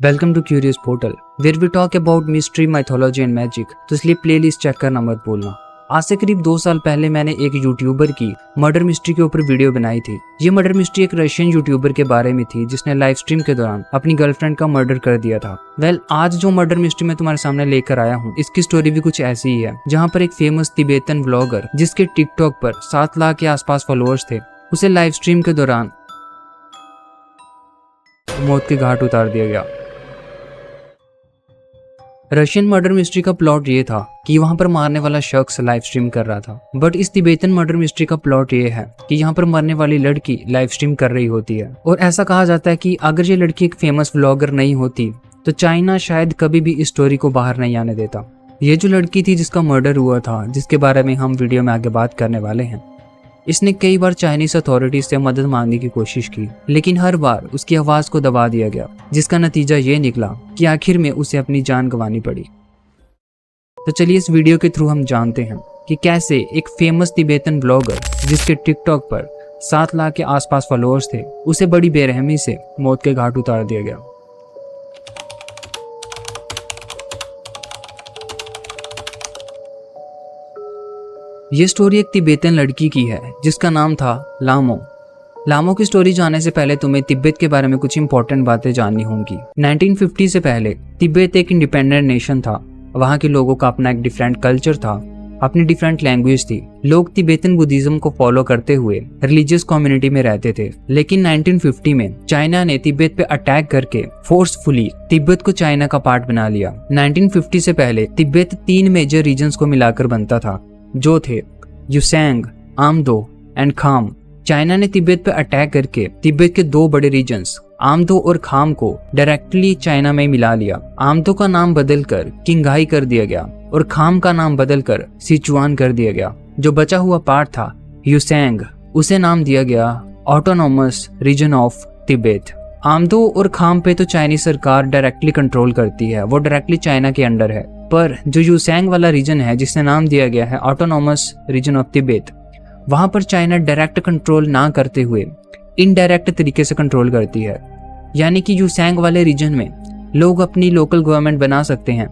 Welcome to Curious Portal, where we talk about mystery, mythology and magic. तो इसलिए playlist check करना मत भूलना। आज से करीब 2 साल पहले मैंने एक यूट्यूबर की मर्डर मिस्ट्री के ऊपर वीडियो बनाई थी। ये मर्डर मिस्ट्री एक रशियन यूट्यूबर के बारे में थी जिसने लाइव स्ट्रीम के दौरान अपनी गर्लफ्रेंड का मर्डर कर दिया था। आज जो मर्डर मिस्ट्री मैं तुम्हारे सामने लेकर आया हूँ, इसकी स्टोरी भी कुछ ऐसी ही है, जहाँ पर एक फेमस तिब्बतन व्लॉगर जिसके टिकटॉक पर 7 लाख के आसपास फॉलोअर्स थे, उसे लाइव स्ट्रीम के दौरान मौत के घाट उतार दिया गया। रशियन मर्डर मिस्ट्री का प्लॉट ये था कि वहां पर मारने वाला शख्स लाइव स्ट्रीम कर रहा था, बट इस तिब्बतन मर्डर मिस्ट्री का प्लॉट ये है कि यहाँ पर मरने वाली लड़की लाइव स्ट्रीम कर रही होती है। और ऐसा कहा जाता है कि अगर ये लड़की एक फेमस व्लॉगर नहीं होती तो चाइना शायद कभी भी इस स्टोरी को बाहर नहीं आने देता। ये जो लड़की थी जिसका मर्डर हुआ था, जिसके बारे में हम वीडियो में आगे बात करने वाले हैं, इसने कई बार चाइनीज अथॉरिटीज से मदद मांगने की कोशिश की, लेकिन हर बार उसकी आवाज को दबा दिया गया, जिसका नतीजा ये निकला कि आखिर में उसे अपनी जान गंवानी पड़ी। तो चलिए इस वीडियो के थ्रू हम जानते हैं कि कैसे एक फेमस तिब्बतन ब्लॉगर जिसके टिकटॉक पर 7 लाख के आसपास फॉलोअर्स थे, उसे बड़ी बेरहमी से मौत के घाट उतार दिया गया। ये स्टोरी एक तिब्बतन लड़की की है जिसका नाम था लामो। लामो की स्टोरी जानने से पहले तुम्हें तिब्बत के बारे में कुछ इंपॉर्टेंट बातें जाननी होंगी। 1950 से पहले तिब्बत एक इंडिपेंडेंट नेशन था। वहाँ के लोगों का अपना एक डिफरेंट कल्चर था, अपनी डिफरेंट लैंग्वेज थी। लोग तिब्बतन बुद्धिज्म को फॉलो करते हुए रिलीजियस कम्युनिटी में रहते थे। लेकिन 1950 में चाइना ने तिब्बत पे अटैक करके फोर्सफुली तिब्बत को चाइना का पार्ट बना लिया। 1950 से पहले तिब्बत 3 मेजर रीजन्स को मिलाकर बनता था, जो थे युसेंग, आमदो एंड खाम। चाइना ने तिब्बत पर अटैक करके तिब्बत के 2 बड़े रीजन्स आमदो और खाम को डायरेक्टली चाइना में मिला लिया। आमदो का नाम बदलकर किंगहाई कर दिया गया और खाम का नाम बदलकर सिचुआन कर दिया गया। जो बचा हुआ पार्ट था युसेंग, उसे नाम दिया गया ऑटोनोमस रीजन ऑफ तिब्बत। आमदो और खाम पे तो चाइनीज सरकार डायरेक्टली कंट्रोल करती है, वो डायरेक्टली चाइना के अंडर है। पर जो युसेंग वाला रीजन है जिसने नाम दिया गया है ऑटोनोमस रीजन ऑफ तिब्बत, वहां पर चाइना डायरेक्ट कंट्रोल ना करते हुए इनडायरेक्ट तरीके से कंट्रोल करती है। यानी कि युसेंग वाले रीजन में लोग अपनी लोकल गवर्नमेंट बना सकते हैं,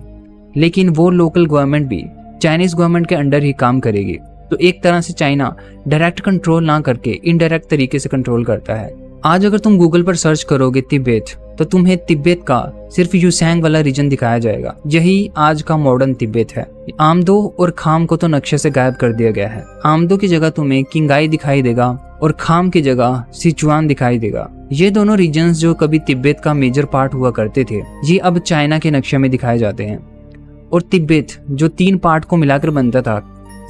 लेकिन वो लोकल गवर्नमेंट भी चाइनीज गवर्नमेंट के अंडर ही काम करेगी। तो एक तरह से चाइना डायरेक्ट कंट्रोल ना करके इनडायरेक्ट तरीके से कंट्रोल करता है। आज अगर तुम गूगल पर सर्च करोगे तिब्बत, तो तुम्हें तिब्बत का सिर्फ युसेंग वाला रीजन दिखाया जाएगा। यही आज का मॉडर्न तिब्बत है। आमदो और खाम को तो नक्शे से गायब कर दिया गया है। आमदो की जगह तुम्हें किंगाई दिखाई देगा और खाम की जगह सिचुआन दिखाई देगा। ये दोनों रीजन्स जो कभी तिब्बत का मेजर पार्ट हुआ करते थे, ये अब चाइना के नक्शे में दिखाए जाते हैं। और तिब्बत जो 3 पार्ट को मिलाकर बनता था,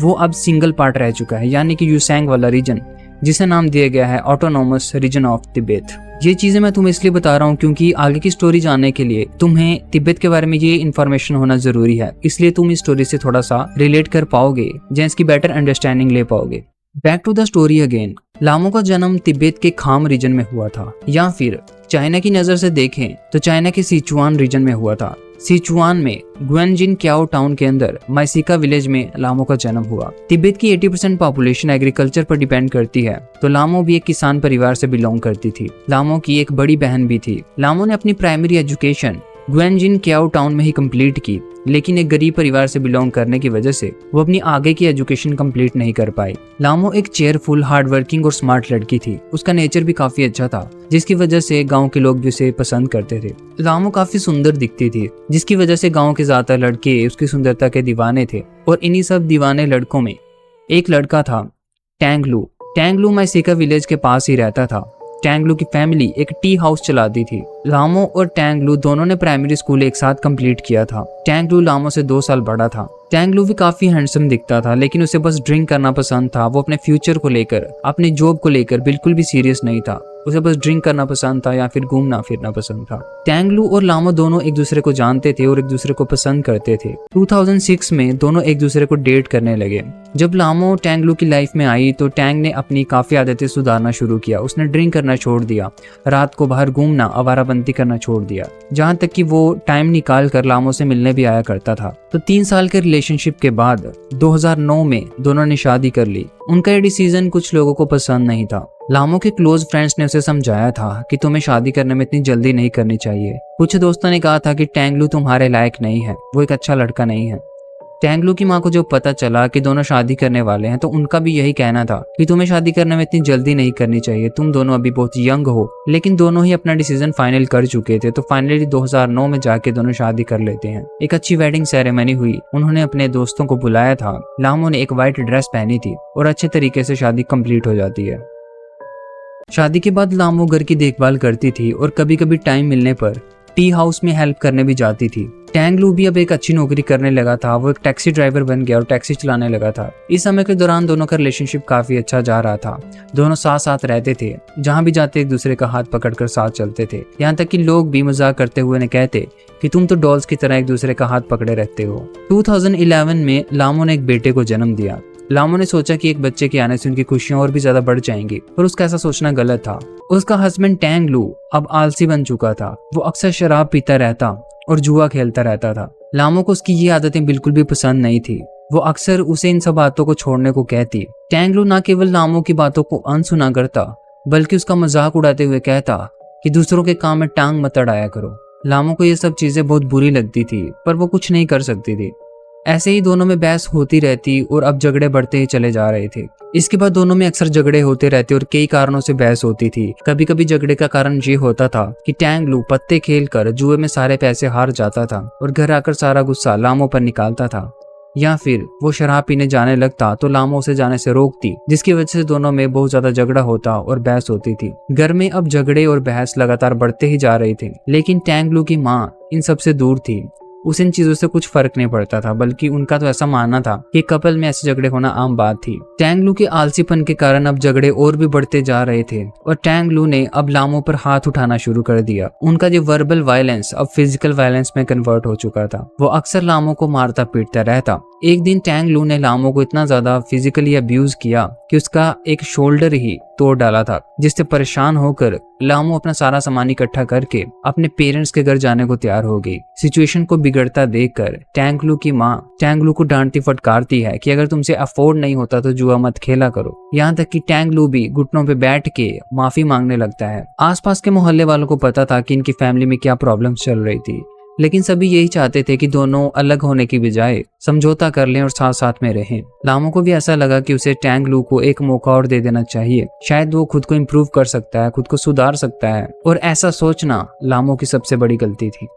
वो अब सिंगल पार्ट रह चुका है, यानी कि युसेंग वाला रीजन, जिसे नाम दिया गया है ऑटोनोमस रीजन ऑफ तिब्बत। ये चीजें मैं तुम्हें इसलिए बता रहा हूँ क्योंकि आगे की स्टोरी जानने के लिए तुम्हें तिब्बत के बारे में ये इन्फॉर्मेशन होना जरूरी है। इसलिए तुम इस स्टोरी से थोड़ा सा रिलेट कर पाओगे, या इसकी बेटर अंडरस्टैंडिंग ले पाओगे। Back to the story again. लामो का जन्म तिब्बत के खाम रीजन में हुआ था, या फिर चाइना की नजर से देखें तो चाइना के सिचुआन रीजन में हुआ था। सिचुआन में ग्वेनजिन क्याओ टाउन के अंदर माइसिका विलेज में लामो का जन्म हुआ। तिब्बत की 80% पॉपुलेशन एग्रीकल्चर पर डिपेंड करती है, तो लामो भी एक किसान परिवार से बिलोंग करती थी। लामो की एक बड़ी बहन भी थी। लामो ने अपनी प्राइमरी एजुकेशन ग्वेनजिन क्याओ टाउन में ही कंप्लीट की, लेकिन एक गरीब परिवार से बिलोंग करने की वजह से वो अपनी आगे की एजुकेशन कंप्लीट नहीं कर पाई। लामो एक चेयरफुल, हार्डवर्किंग और स्मार्ट लड़की थी। उसका नेचर भी काफी अच्छा था, जिसकी वजह से गांव के लोग भी उसे पसंद करते थे। लामो काफी सुंदर दिखती थी, जिसकी वजह से गांव के ज्यादातर लड़के उसकी सुंदरता के दीवाने थे। और इन्हीं सब दीवाने लड़कों में एक लड़का था टैंगलू। टैंगलू माइसिका विलेज के पास ही रहता था। टैंगलू की फैमिली एक टी हाउस चलाती थी। लामो और टैंगलू दोनों ने प्राइमरी स्कूल एक साथ कंप्लीट किया था। टैंगलू लामो से 2 साल बड़ा था। टैंगलू भी काफी हैंडसम दिखता था, लेकिन उसे बस ड्रिंक करना पसंद था। वो अपने फ्यूचर को लेकर, अपनी जॉब को लेकर बिल्कुल भी सीरियस नहीं था। उसे बस ड्रिंक करना पसंद था या फिर घूमना फिरना पसंद था। टैंगलू और लामो दोनों एक दूसरे को जानते थे और एक दूसरे को पसंद करते थे। 2006 में दोनों एक दूसरे को डेट करने लगे। जब लामो टैंगलू की लाइफ में आई तो टैंग ने अपनी काफी आदतें सुधारना शुरू किया। उसने ड्रिंक करना छोड़ दिया, रात को बाहर घूमना, आवारापंती करना छोड़ दिया, जहाँ तक कि वो टाइम निकाल कर लामो से मिलने भी आया करता था। तो 3 साल के रिलेशनशिप के बाद 2009 में दोनों ने शादी कर ली। उनका ये डिसीजन कुछ लोगों को पसंद नहीं था। लामो के क्लोज फ्रेंड्स ने उसे समझाया था कि तुम्हें शादी करने में इतनी जल्दी नहीं करनी चाहिए। कुछ दोस्तों ने कहा था कि टेंगलू तुम्हारे लायक नहीं है, वो एक अच्छा लड़का नहीं है। टेंगलू की माँ को जब पता चला कि दोनों शादी करने वाले हैं तो उनका भी यही कहना था कि तुम्हें शादी करने में इतनी जल्दी नहीं करनी चाहिए, तुम दोनों अभी बहुत यंग हो। लेकिन दोनों ही अपना डिसीजन फाइनल कर चुके थे, तो फाइनली 2009 में जाके दोनों शादी कर लेते हैं। एक अच्छी वेडिंग सेरेमनी हुई, उन्होंने अपने दोस्तों को बुलाया था। लामो ने एक व्हाइट ड्रेस पहनी थी और अच्छे तरीके से शादी कंप्लीट हो जाती है। शादी के बाद लामो घर की देखभाल करती थी और कभी कभी टाइम मिलने पर टी हाउस में हेल्प करने भी जाती थी। टेंगलू भी अब एक अच्छी नौकरी करने लगा था, वो एक टैक्सी ड्राइवर बन गया और टैक्सी चलाने लगा था। इस समय के दौरान दोनों का रिलेशनशिप काफी अच्छा जा रहा था। दोनों साथ साथ रहते थे, जहाँ भी जाते एक दूसरे का हाथ पकड़कर साथ चलते थे। यहाँ तक कि लोग भी मजाक करते हुए ने कहते कि तुम तो डॉल्स की तरह एक दूसरे का हाथ पकड़े रहते हो। 2011 में लामो ने एक बेटे को जन्म दिया। लामो ने सोचा कि एक बच्चे के आने से उनकी खुशियां और भी ज्यादा बढ़ जाएंगी, पर उसका ऐसा सोचना गलत था। उसका हस्बैंड टेंगलू अब आलसी बन चुका था। वो अक्सर शराब पीता रहता और जुआ खेलता रहता था। लामो को उसकी ये आदतें बिल्कुल भी पसंद नहीं थी। वो अक्सर उसे इन सब बातों को छोड़ने को कहती। टेंगलू न केवल लामो की बातों को अनसुना करता, बल्कि उसका मजाक उड़ाते हुए कहता कि दूसरों के काम में टांग मत अड़ाया करो। लामो को ये सब चीजें बहुत बुरी लगती थी, पर वो कुछ नहीं कर सकती थी। ऐसे ही दोनों में बहस होती रहती और अब झगड़े बढ़ते ही चले जा रहे थे। इसके बाद दोनों में अक्सर झगड़े होते रहते और कई कारणों से बहस होती थी। कभी कभी झगड़े का कारण ये होता था कि टेंगलू पत्ते खेलकर जुए में सारे पैसे हार जाता था और घर आकर सारा गुस्सा लामो पर निकालता था, या फिर वो शराब पीने जाने लगता तो लामो उसे जाने से रोकती, जिसकी वजह से दोनों में बहुत ज्यादा झगड़ा होता और बहस होती थी। घर में अब झगड़े और बहस लगातार बढ़ते ही जा रहे थे, लेकिन टेंगलू की माँ इन सबसे दूर थी। उसे इन चीजों से कुछ फर्क नहीं पड़ता था, बल्कि उनका तो ऐसा मानना था कि कपल में ऐसे झगड़े होना आम बात थी। टेंगलू के आलसीपन के कारण अब झगड़े और भी बढ़ते जा रहे थे और टेंगलू ने अब लामो पर हाथ उठाना शुरू कर दिया। उनका जो वर्बल वायलेंस अब फिजिकल वायलेंस में कन्वर्ट हो चुका था। वो अक्सर लामो को मारता पीटता रहता। एक दिन टेंगलू ने लामो को इतना ज्यादा फिजिकली अब्यूज किया कि उसका एक शोल्डर ही तोड़ डाला था, जिससे परेशान होकर लामो अपना सारा सामान इकट्ठा करके अपने पेरेंट्स के घर जाने को तैयार हो गई। सिचुएशन को बिगड़ता देखकर टेंगलू की माँ टेंगलू को डांटती फटकारती है कि अगर तुमसे अफोर्ड नहीं होता तो जुआ मत खेला करो। यहाँ तक कि टेंगलू भी घुटनों पे बैठ के माफी मांगने लगता है। आसपास के मोहल्ले वालों को पता था कि इनकी फैमिली में क्या प्रॉब्लम्स चल रही थी, लेकिन सभी यही चाहते थे कि दोनों अलग होने की बजाय समझौता कर लें और साथ साथ में रहें। लामो को भी ऐसा लगा कि उसे टेंगलू को एक मौका और दे देना चाहिए, शायद वो खुद को इम्प्रूव कर सकता है, खुद को सुधार सकता है, और ऐसा सोचना लामो की सबसे बड़ी गलती थी।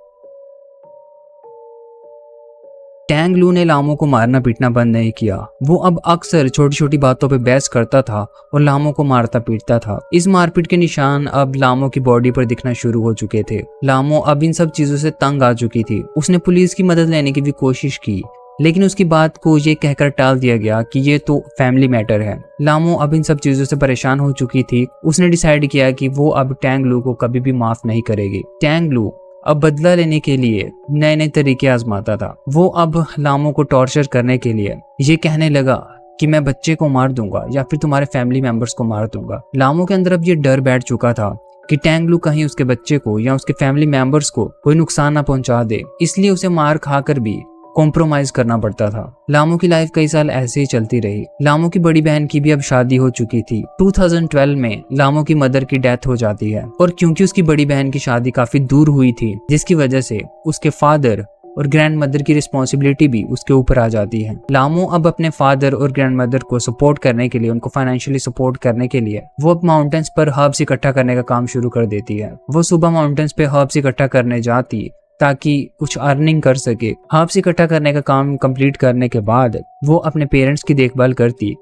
टेंगलू ने लामो को मारना पीटना बंद नहीं किया। वो अब अक्सर छोटी छोटी बातों पे बहस करता था और लामो को मारता पीटता था। इस मारपीट के निशान अब लामो की बॉडी पर दिखना शुरू हो चुके थे। लामो अब इन सब चीजों से तंग आ चुकी थी। उसने पुलिस की मदद लेने की भी कोशिश की, लेकिन उसकी बात को ये कहकर टाल दिया गया कि ये तो फैमिली मैटर है। लामो अब इन सब चीजों से परेशान हो चुकी थी। उसने डिसाइड किया कि वो अब टेंगलू को कभी भी माफ नहीं करेगी। टेंगलू अब बदला लेने के लिए नए नए तरीके आजमाता था। वो अब लामो को टॉर्चर करने के लिए ये कहने लगा कि मैं बच्चे को मार दूंगा या फिर तुम्हारे फैमिली मेंबर्स को मार दूंगा। लामो के अंदर अब ये डर बैठ चुका था कि टेंगलू कहीं उसके बच्चे को या उसके फैमिली मेंबर्स को कोई नुकसान ना पहुंचा दे, इसलिए उसे मार खाकर भी कॉम्प्रोमाइज करना पड़ता था। लामो की लाइफ कई साल ऐसे ही चलती रही। लामो की बड़ी बहन की भी अब शादी हो चुकी थी। 2012 में लामो की मदर की डेथ हो जाती है, और क्योंकि उसकी बड़ी बहन की शादी काफी दूर हुई थी, जिसकी वजह से उसके फादर और ग्रैंड मदर की रिस्पॉन्सिबिलिटी भी उसके ऊपर आ जाती है। लामो अब अपने फादर और ग्रैंड मदर को सपोर्ट करने के लिए, उनको फाइनेंशियली सपोर्ट करने के लिए वो अब माउंटेन्स पर हर्ब्स इकट्ठा करने का काम शुरू कर देती है। वो सुबह माउंटेन्स पे हर्ब्स इकट्ठा करने जाती ताकि कुछ अर्निंग कर सके। हर्ब्स इकट्ठा करने का काम कंप्लीट करने के बाद वो अपने पेरेंट्स की देखभाल करती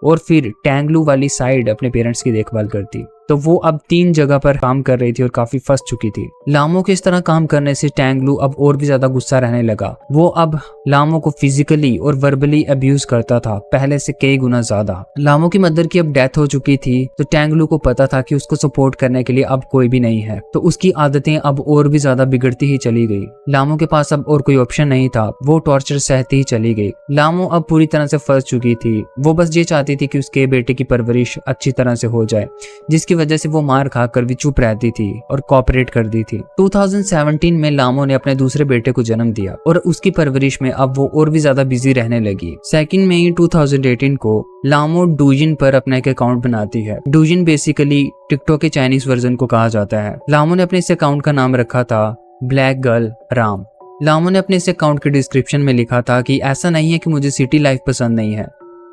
और फिर टेंगलू वाली साइड अपने पेरेंट्स की देखभाल करती। तो वो अब 3 जगह पर काम कर रही थी और काफी फंस चुकी थी। लामो के इस तरह काम करने से टेंगलू अब और भी ज्यादा गुस्सा रहने लगा। वो अब लामो को फिजिकली और वर्बली अब्यूज करता था, पहले से कई गुना ज्यादा। लामो की मदर की अब डेथ हो चुकी थी, तो टेंगलू को पता था कि उसको सपोर्ट करने के लिए अब कोई भी नहीं है, तो उसकी आदतें अब और भी ज्यादा बिगड़ती ही चली गई। लामो के पास अब और कोई ऑप्शन नहीं था, वो टॉर्चर सहती ही चली गई। लामो अब पूरी तरह से फंस चुकी थी। वो बस ये चाहती थी कि उसके बेटे की परवरिश अच्छी तरह से हो जाए, जिसकी वजह से वो मार खाकर भी चुप रहती थी और कोऑपरेट करती थी। 2017 में लामो ने अपने दूसरे बेटे को जन्म दिया और उसकी परवरिश में अब वो और भी ज्यादा बिजी रहने लगी। 2 मई 2018 को लामो डूजिन पर अपना एक अकाउंट बनाती है। डूजिन बेसिकली टिकटॉक के चाइनीज वर्जन को कहा जाता है। लामो ने अपने इस अकाउंट का नाम रखा था ब्लैक गर्ल राम। लामो ने अपने इस अकाउंट के डिस्क्रिप्शन में लिखा था कि ऐसा नहीं है कि मुझे सिटी लाइफ पसंद नहीं है,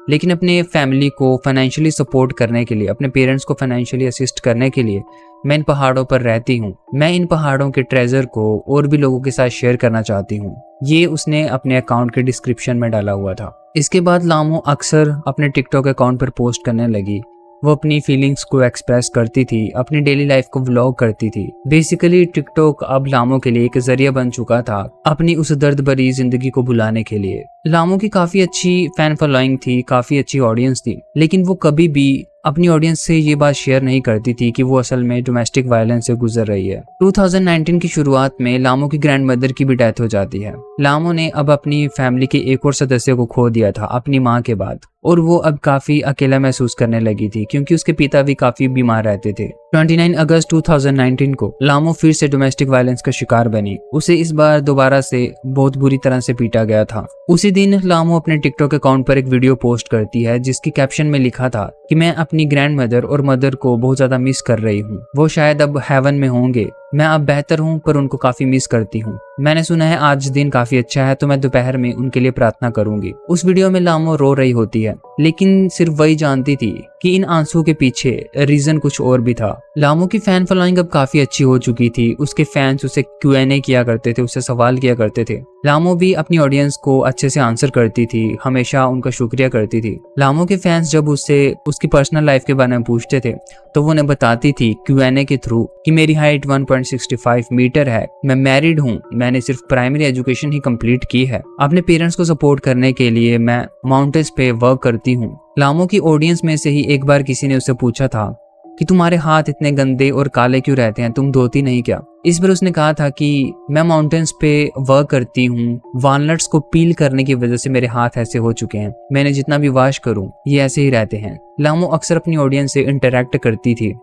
लेकिन अपने फैमिली को फाइनेंशियली सपोर्ट करने के लिए, अपने पेरेंट्स को फाइनेंशियली असिस्ट करने के लिए मैं इन पहाड़ों पर रहती हूँ। मैं इन पहाड़ों के ट्रेजर को और भी लोगों के साथ शेयर करना चाहती हूँ। ये उसने अपने अकाउंट के डिस्क्रिप्शन में डाला हुआ था। इसके बाद लामो अक्सर अपने टिकटॉक अकाउंट पर पोस्ट करने लगी। वो अपनी फीलिंग्स को एक्सप्रेस करती थी, अपनी डेली लाइफ को व्लॉग करती थी। बेसिकली टिकटॉक अब लामो के लिए एक जरिया बन चुका था अपनी उस दर्द भरी जिंदगी को भुलाने के लिए। लामो की काफी अच्छी फैन फॉलोइंग थी, काफी अच्छी ऑडियंस थी, लेकिन वो कभी भी अपनी ऑडियंस से ये बात शेयर नहीं करती थी कि वो असल में डोमेस्टिक वायलेंस से गुजर रही है। 2019 की शुरुआत में लामो की ग्रैंड मदर की भी डेथ हो जाती है। लामो ने अब अपनी फैमिली के एक और सदस्य को खो दिया था अपनी माँ के बाद, और वो अब काफी अकेला महसूस करने लगी थी क्योंकि उसके पिता भी काफी बीमार रहते थे। 29 अगस्त 2019 को लामो फिर से डोमेस्टिक वायलेंस का शिकार बनी। उसे इस बार दोबारा से बहुत बुरी तरह से पीटा गया था। उसी दिन लामो अपने टिकटॉक अकाउंट पर एक वीडियो पोस्ट करती है जिसकी कैप्शन में लिखा था कि मैं अपनी ग्रैंड मदर और मदर को बहुत ज्यादा मिस कर रही हूँ। वो शायद अब हेवन में होंगे। मैं अब बेहतर हूँ पर उनको काफी मिस करती हूँ। मैंने सुना है आज दिन काफी अच्छा है, तो मैं दोपहर में उनके लिए प्रार्थना करूंगी। उस वीडियो में लामो रो रही होती है, लेकिन सिर्फ वही जानती थी कि इन आंसू के पीछे रीजन कुछ और भी था। लामो की फैन फॉलोइंग अब काफी अच्छी हो चुकी थी। उसके फैंस उसे Q&A किया करते थे, उससे सवाल किया करते थे। लामो भी अपनी ऑडियंस को अच्छे से आंसर करती थी, हमेशा उनका शुक्रिया करती थी। लामो के फैंस जब उससे उसकी पर्सनल लाइफ के बारे में पूछते थे तो वो उन्हें बताती थी Q&A के थ्रू कि मेरी हाइट 1.65 मीटर है, मैं मैरिड हूँ, मैंने सिर्फ प्राइमरी एजुकेशन ही कंप्लीट की है, अपने पेरेंट्स को सपोर्ट करने के लिए मैं माउंटेन्स पे वर्क करती हूँ। लामो की ऑडियंस में से ही एक बार किसी ने उससे पूछा था कि तुम्हारे हाथ इतने गंदे और काले क्यों रहते हैं, तुम धोती नहीं क्या? इस बार उसने कहा था कि मैं माउंटेन्स पे वर्क करती हूँ, वॉलनट्स को पील करने की वजह से मेरे हाथ ऐसे हो चुके हैं, मैंने जितना भी वॉश करूँ ये ऐसे ही रहते हैं। लामो अक्सर अपनी ऑडियंस से इंटरैक्ट करती थी।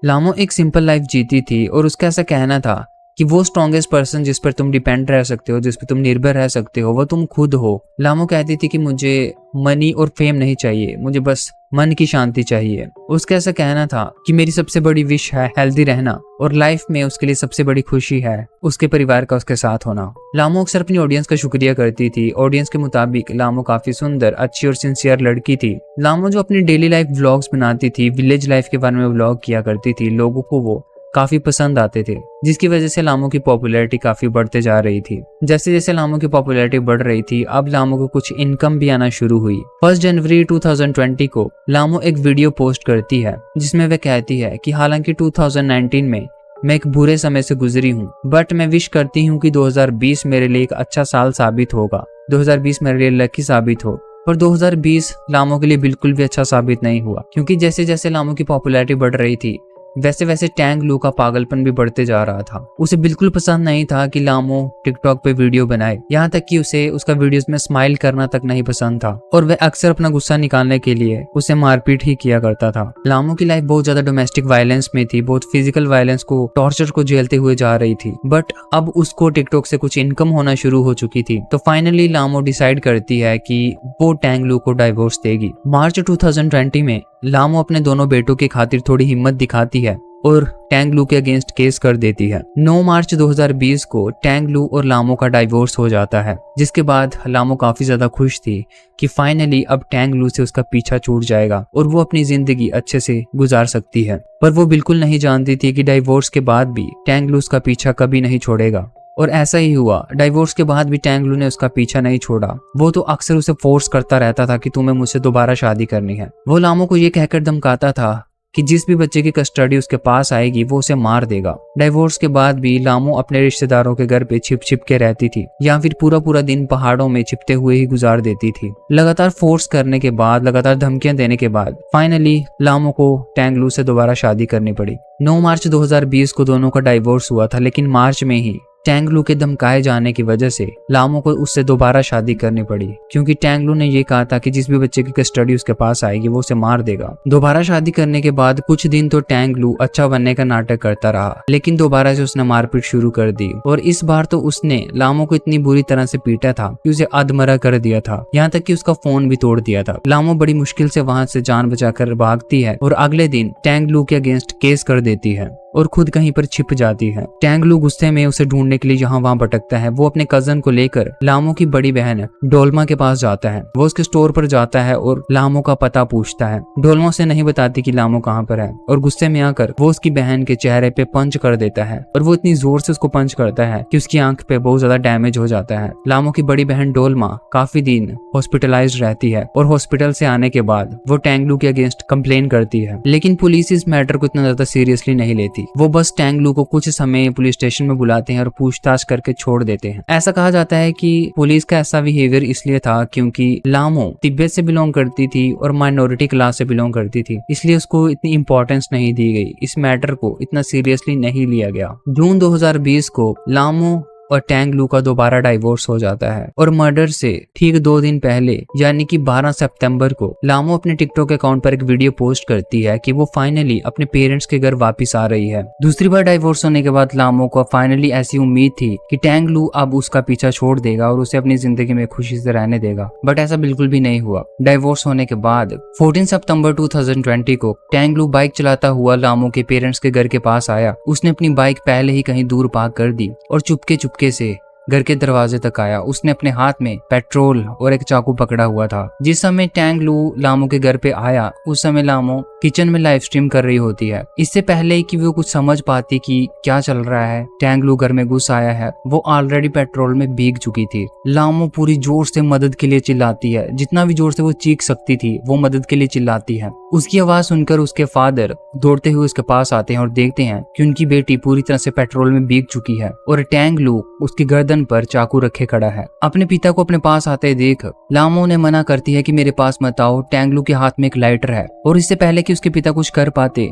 लामो एक सिंपल लाइफ जीती थी और उसका ऐसा कहना था कि वो स्ट्रॉन्गेस्ट पर्सन जिस पर तुम डिपेंड रह सकते हो, जिस पर तुम निर्भर रह सकते हो, वो तुम खुद हो। लामो कहती थी कि मुझे मनी और फेम नहीं चाहिए, मुझे बस मन की शांति चाहिए। उसका ऐसा कहना था कि मेरी सबसे बड़ी विश है हेल्दी रहना और लाइफ में उसके लिए सबसे बड़ी खुशी है उसके परिवार का उसके साथ होना। लामो अक्सर अपनी ऑडियंस का शुक्रिया करती थी। ऑडियंस के मुताबिक लामो काफी सुंदर, अच्छी और सिंसियर लड़की थी। लामो जो अपनी डेली लाइफ व्लॉग्स बनाती थी, विलेज लाइफ के बारे में व्लॉग किया करती थी, लोगों को वो काफी पसंद आते थे, जिसकी वजह से लामो की पॉपुलैरिटी काफी बढ़ते जा रही थी। जैसे जैसे लामो की पॉपुलैरिटी बढ़ रही थी, अब लामो को कुछ इनकम भी आना शुरू हुई। 1 जनवरी 2020 को लामो एक वीडियो पोस्ट करती है जिसमें वह कहती है कि हालांकि 2019 में मैं एक बुरे समय से गुजरी हूँ, बट मैं विश करती हूँ कि 2020 मेरे लिए एक अच्छा साल साबित होगा, 2020 मेरे लिए लकी साबित हो। पर 2020 लामो के लिए बिल्कुल भी अच्छा साबित नहीं हुआ, क्योंकि जैसे जैसे लामो की पॉपुलैरिटी बढ़ रही थी वैसे वैसे टैंग लू का पागलपन भी बढ़ते जा रहा था। उसे बिल्कुल पसंद नहीं था कि लामो टिकटॉक पे वीडियो बनाए, यहाँ तक कि उसे उसका वीडियोस में स्माइल करना तक नहीं पसंद था और वह अक्सर अपना गुस्सा निकालने के लिए उसे मारपीट ही किया करता था। लामो की लाइफ बहुत ज्यादा डोमेस्टिक वायलेंस में थी, बहुत फिजिकल वायलेंस को, टॉर्चर को झेलते हुए जा रही थी, बट अब उसको टिकटॉक से कुछ इनकम होना शुरू हो चुकी थी। तो फाइनली लामो डिसाइड करती है कि वो टैंग लू को डाइवोर्स देगी। मार्च 2020 में लामो अपने दोनों बेटों की खातिर थोड़ी हिम्मत दिखाती है और टैंग लू के अगेंस्ट केस कर देती है। 9 मार्च 2020 को टैंग लू और लामो का डाइवोर्स हो जाता है, जिसके बाद लामो काफी ज्यादा खुश थी कि फाइनली अब टैंग लू से उसका पीछा छूट जाएगा और वो अपनी जिंदगी अच्छे से गुजार सकती है। पर वो बिल्कुल नहीं जानती थी कि डाइवोर्स के बाद भी टैंग लू उसका पीछा कभी नहीं छोड़ेगा, और ऐसा ही हुआ। डाइवोर्स के बाद भी टैंग लू ने उसका पीछा नहीं छोड़ा। वो तो अक्सर उसे फोर्स करता रहता था कि तुम्हें मुझसे दोबारा शादी करनी है। वो लामो को ये कहकर धमकाता था कि जिस भी बच्चे की कस्टडी उसके पास आएगी वो उसे मार देगा। डाइवोर्स के बाद भी लामो अपने रिश्तेदारों के घर पे छिप छिप के रहती थी या फिर पूरा पूरा दिन पहाड़ों में छिपते हुए ही गुजार देती थी। लगातार फोर्स करने के बाद, लगातार धमकियां देने के बाद फाइनली लामो को टैंग लू से दोबारा शादी करनी पड़ी। 9 मार्च 2020 को दोनों का डाइवोर्स हुआ था, लेकिन मार्च में ही टैंग लू के धमकाए जाने की वजह से लामो को उससे दोबारा शादी करनी पड़ी, क्योंकि टैंग लू ने ये कहा था कि जिस भी बच्चे की कस्टडी उसके पास आएगी वो उसे मार देगा। दोबारा शादी करने के बाद कुछ दिन तो टैंग लू अच्छा बनने का नाटक करता रहा, लेकिन दोबारा से उसने मारपीट शुरू कर दी और इस बार तो उसने लामो को इतनी बुरी तरह से पीटा था कि उसे अधमरा कर दिया था, यहाँ तक कि उसका फोन भी तोड़ दिया था। लामो बड़ी मुश्किल से वहां से जान बचाकर भागती है और अगले दिन टैंग लू के अगेंस्ट केस कर देती है और खुद कहीं पर छिप जाती है। टैंग लू गुस्से में उसे ढूंढने के लिए यहाँ वहां भटकता है। वो अपने कजन को लेकर लामो की बड़ी बहन डोल्मा के पास जाता है। वो उसके स्टोर पर जाता है और लामो का पता पूछता है। डोल्मा उसे नहीं बताती कि लामो कहाँ पर है और गुस्से में आकर वो उसकी बहन के चेहरे पे पंच कर देता है और वो इतनी जोर से उसको पंच करता है कि उसकी आंख पे बहुत ज्यादा डैमेज हो जाता है। लामो की बड़ी बहन डोल्मा काफी दिन हॉस्पिटलाइज्ड रहती है और हॉस्पिटल से आने के बाद वो टैंग लू के अगेंस्ट कंप्लेन करती है, लेकिन पुलिस इस मैटर को इतना ज्यादा सीरियसली नहीं लेती। वो बस टैंग लू को कुछ समय पुलिस स्टेशन में बुलाते हैं और पूछताछ करके छोड़ देते हैं। ऐसा कहा जाता है कि पुलिस का ऐसा बिहेवियर इसलिए था क्योंकि लामो तिब्बत से बिलोंग करती थी और माइनॉरिटी क्लास से बिलोंग करती थी, इसलिए उसको इतनी इंपॉर्टेंस नहीं दी गई। इस मैटर को इतना सीरियसली नहीं लिया गया। जून 2020 को लामो और टैंग लू का दोबारा डाइवोर्स हो जाता है और मर्डर से ठीक 2 दिन पहले यानी कि 12 सितंबर को लामो अपने टिकटॉक अकाउंट पर एक वीडियो पोस्ट करती है कि वो फाइनली अपने पेरेंट्स के घर वापस आ रही है। दूसरी बार डाइवोर्स होने के बाद लामो को फाइनली ऐसी उम्मीद थी कि टैंग लू अब उसका पीछा छोड़ देगा और उसे अपनी जिंदगी में खुशी से रहने देगा, बट ऐसा बिल्कुल भी नहीं हुआ। डाइवोर्स होने के बाद 14 सितंबर 2020 को टैंग लू बाइक चलाता हुआ लामो के पेरेंट्स के घर के पास आया। उसने अपनी बाइक पहले ही कहीं दूर पार्क कर दी और चुपके से घर के दरवाजे तक आया। उसने अपने हाथ में पेट्रोल और एक चाकू पकड़ा हुआ था। जिस समय टैंग लू लामो के घर पे आया उस समय लामो किचन में लाइव स्ट्रीम कर रही होती है। इससे पहले कि वो कुछ समझ पाती कि क्या चल रहा है, टैंग लू घर में घुस आया है। वो ऑलरेडी पेट्रोल में भीग चुकी थी। लामो पूरी जोर से मदद के लिए चिल्लाती है, जितना भी जोर से वो चीख सकती थी वो मदद के लिए चिल्लाती है। उसकी आवाज सुनकर उसके फादर दौड़ते हुए उसके पास आते हैं और देखते हैं कि उनकी बेटी पूरी तरह से पेट्रोल में भीग चुकी है और टैंग लू उसकी गर्दन पर चाकू रखे खड़ा है। अपने पिता को अपने पास आते देख लामो ने मना करती है कि मेरे पास मत आओ। टैंग लू के हाथ में एक लाइटर है और इससे पहले कि उसके पिता कुछ कर पाते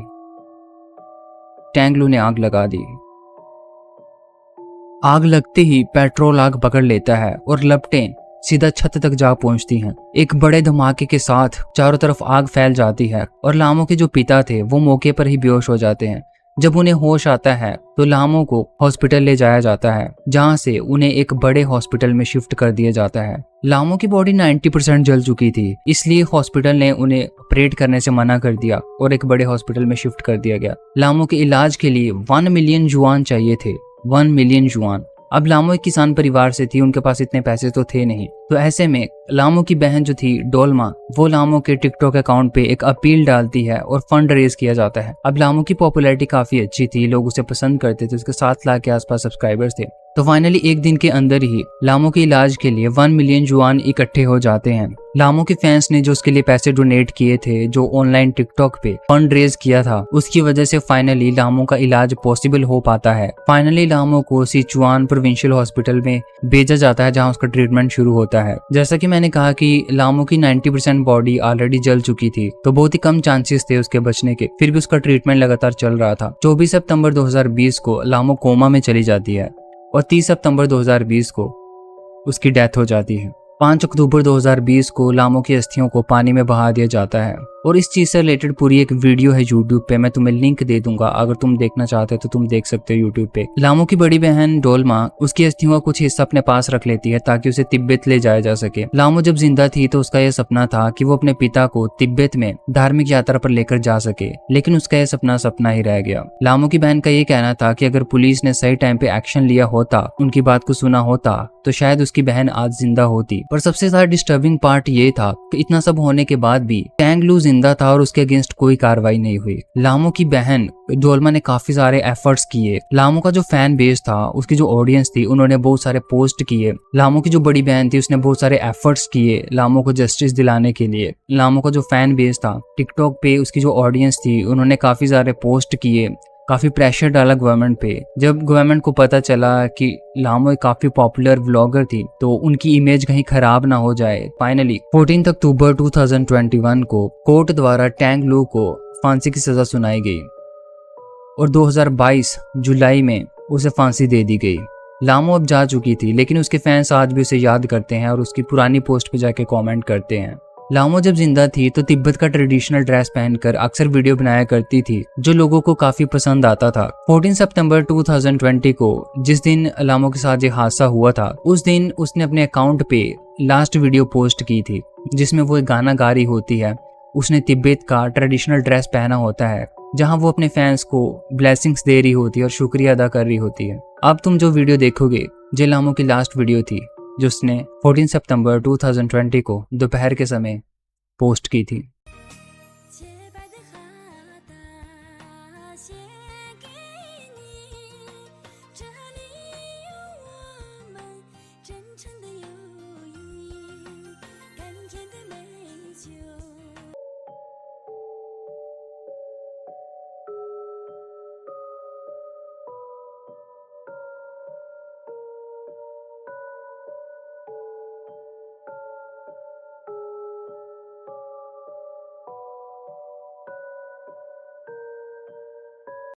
टैंग लू ने आग लगा दी। आग लगते ही पेट्रोल आग पकड़ लेता है और लपटें सीधा छत तक जा पहुंचती हैं। एक बड़े धमाके के साथ चारों तरफ आग फैल जाती है और लामो के जो पिता थे वो मौके पर ही बेहोश हो जाते हैं। जब उन्हें होश आता है तो लामो को हॉस्पिटल ले जाया जाता है, जहां से उन्हें एक बड़े हॉस्पिटल में शिफ्ट कर दिया जाता है। लामो की बॉडी 90% जल चुकी थी, इसलिए हॉस्पिटल ने उन्हें ऑपरेट करने से मना कर दिया और एक बड़े हॉस्पिटल में शिफ्ट कर दिया गया। लामो के इलाज के लिए 1 मिलियन जुआन चाहिए थे, 1 मिलियन जुआन। अब लामो एक किसान परिवार से थी, उनके पास इतने पैसे तो थे नहीं। तो ऐसे में लामो की बहन जो थी डोल्मा, वो लामो के टिकटॉक अकाउंट पे एक अपील डालती है और फंड रेज किया जाता है। अब लामो की पॉपुलैरिटी काफी अच्छी थी, लोग उसे पसंद करते थे, उसके 7 लाख के आसपास सब्सक्राइबर्स थे। तो फाइनली एक दिन के अंदर ही लामो के इलाज के लिए 1 मिलियन जुआन इकट्ठे हो जाते हैं। लामो के फैंस ने जो उसके लिए पैसे डोनेट किए थे, जो ऑनलाइन टिकटॉक पे फंड रेज किया था, उसकी वजह से फाइनली लामो का इलाज पॉसिबल हो पाता है। फाइनली लामो को सिचुआन प्रोविंशियल हॉस्पिटल में भेजा जाता है, जहां उसका ट्रीटमेंट शुरू होता है। जैसा कि मैंने कहा कि लामो की 90% बॉडी ऑलरेडी जल चुकी थी, तो बहुत ही कम चांसेस थे उसके बचने के, फिर भी उसका ट्रीटमेंट लगातार चल रहा था। 24 सितंबर 2020 को लामो कोमा में चली जाती है और 30 सितंबर 2020 को उसकी डेथ हो जाती है। 5 अक्टूबर 2020 को लामो की अस्थियों को पानी में बहा दिया जाता है और इस चीज से रिलेटेड पूरी एक वीडियो है यूट्यूब पे, मैं तुम्हें लिंक दे दूंगा, अगर तुम देखना चाहते हो तो तुम देख सकते हो यूट्यूब पे। लामो की बड़ी बहन डोल्मा उसकी अस्थियों का कुछ हिस्सा अपने पास रख लेती है ताकि उसे तिब्बत ले जाया जा सके। लामो जब जिंदा थी तो उसका यह सपना था कि वो अपने पिता को तिब्बत में धार्मिक यात्रा पर लेकर जा सके, लेकिन उसका यह सपना सपना ही रह गया। लामो की बहन का ये कहना था कि अगर पुलिस ने सही टाइम पे एक्शन लिया होता, उनकी बात को सुना होता, तो शायद उसकी बहन आज जिंदा होती। पर सबसे ज्यादा डिस्टर्बिंग पार्ट ये था कि इतना सब होने के बाद भी टैंग लू जिंदा था और उसके अगेंस्ट कोई कार्रवाई नहीं हुई। लामो की बहन डोल्मा ने काफी सारे एफर्ट्स किए। लामो का जो फैन बेस था, उसकी जो ऑडियंस थी, उन्होंने बहुत सारे पोस्ट किए। लामो की जो बड़ी बहन थी उसने बहुत सारे एफर्ट्स किए लामो को जस्टिस दिलाने के लिए। लामो का जो फैन बेस था टिकटॉक पे, उसकी जो ऑडियंस थी, उन्होंने काफी सारे पोस्ट किए, काफी प्रेशर डाला गवर्नमेंट पे। जब गवर्नमेंट को पता चला कि लामो एक काफी पॉपुलर व्लॉगर थी तो उनकी इमेज कहीं खराब ना हो जाए, फाइनली 14 अक्टूबर 2021 को कोर्ट द्वारा टैंग लू को फांसी की सजा सुनाई गई और 2022 जुलाई में उसे फांसी दे दी गई। लामो अब जा चुकी थी, लेकिन उसके फैंस आज भी उसे याद करते हैं और उसकी पुरानी पोस्ट पे जाके कमेंट करते हैं। लामो जब जिंदा थी तो तिब्बत का ट्रेडिशनल ड्रेस पहनकर अक्सर वीडियो बनाया करती थी, जो लोगों को काफी पसंद आता था। 14 सितंबर 2020 को, जिस दिन लामो के साथ ये हादसा हुआ था, उस दिन उसने अपने अकाउंट पे लास्ट वीडियो पोस्ट की थी, जिसमें वो एक गाना गा रही होती है। उसने तिब्बत का ट्रेडिशनल ड्रेस पहना होता है, जहां वो अपने फैंस को ब्लेसिंग्स दे रही होती है और शुक्रिया अदा कर रही होती है। अब तुम जो वीडियो देखोगे, ये लामो की लास्ट वीडियो थी, जो उसने 14 सितंबर 2020 को दोपहर के समय पोस्ट की थी।